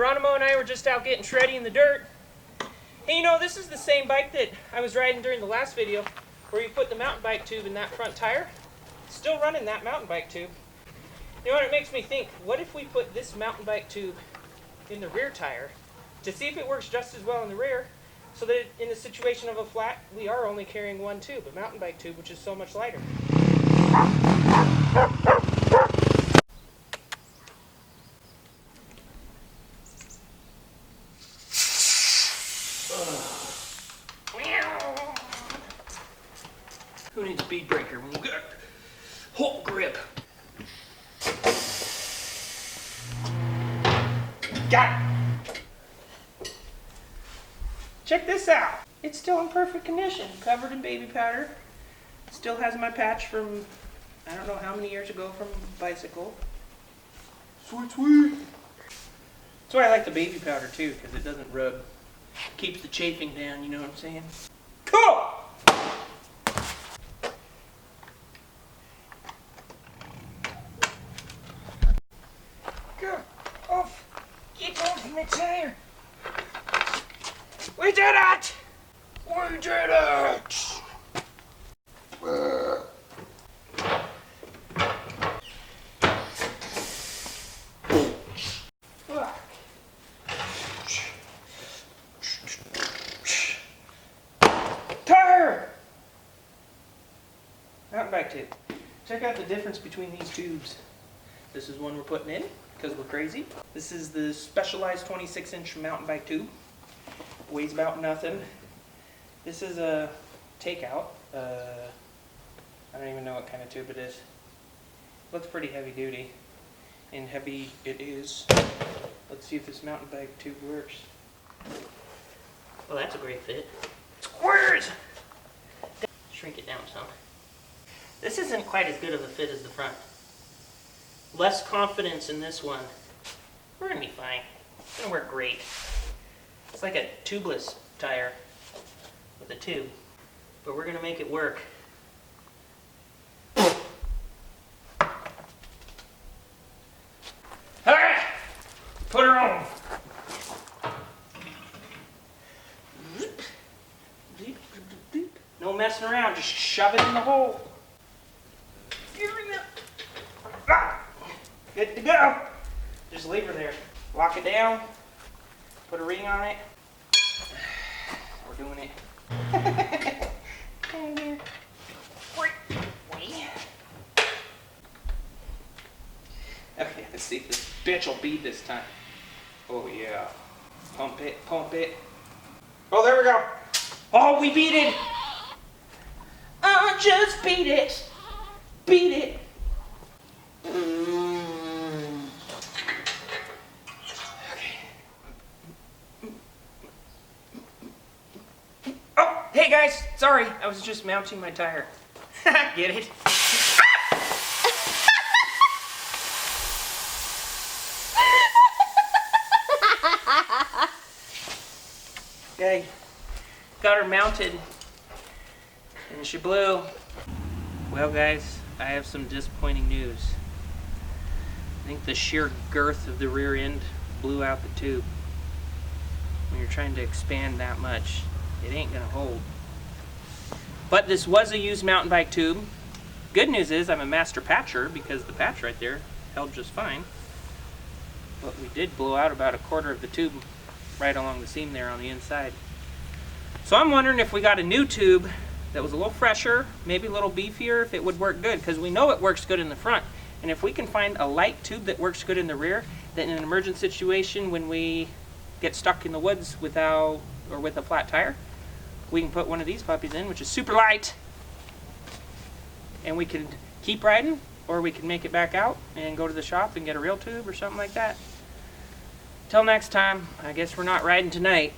Geronimo and I were just out getting shreddy in the dirt. Hey, you know, this is the same bike that I was riding during the last video where you put the mountain bike tube in that front tire. Still running that mountain bike tube. You know what, it makes me think, what if we put this mountain bike tube in the rear tire to see if it works just as well in the rear, so that in the situation of a flat, we are only carrying one tube, a mountain bike tube, which is so much lighter. Who needs a speed breaker when you got Hulk grip? Got it! Check this out. It's still in perfect condition, covered in baby powder. Still has my patch from, I don't know how many years ago, from bicycle. Sweet, sweet. That's why I like the baby powder too, because it doesn't rub. Keeps the chafing down, you know what I'm saying? Cool! Get off! Get off my tire! We did it! We did it! Tire! Mountain bike tube. Check out the difference between these tubes. This is one we're putting in because we're crazy. This is the Specialized 26-inch mountain bike tube. Weighs about nothing. This is a takeout. I don't even know what kind of tube it is. Looks pretty heavy duty. And heavy it is. Let's see if this mountain bike tube works. Well, that's a great fit. Squares! Shrink it down some. This isn't quite as good of a fit as the front. Less confidence in this one. We're gonna be fine. It's gonna work great. It's like a tubeless tire with a tube, but we're gonna make it work. Alright, put her on. No messing around, just shove it in the hole. Good to go. Just leave her there. Lock it down. Put a ring on it. We're doing it. Okay, let's see if this bitch will bead this time. Oh yeah. Pump it, pump it. Oh, there we go. Oh, we beat it. Just beat it. Beat it. Oh, hey guys, sorry, I was just mounting my tire. Get it? Okay, got her mounted, and she blew. Well guys, I have some disappointing news. I think the sheer girth of the rear end blew out the tube. When you're trying to expand that much, it ain't gonna hold. But this was a used mountain bike tube. Good news is I'm a master patcher because the patch right there held just fine. But we did blow out about a quarter of the tube right along the seam there on the inside. So I'm wondering if we got a new tube that was a little fresher, maybe a little beefier, if it would work good, because we know it works good in the front. And if we can find a light tube that works good in the rear, then in an emergent situation when we get stuck in the woods without or with a flat tire, we can put one of these puppies in, which is super light, and we can keep riding, or we can make it back out and go to the shop and get a real tube or something like that. Till next time, I guess we're not riding tonight.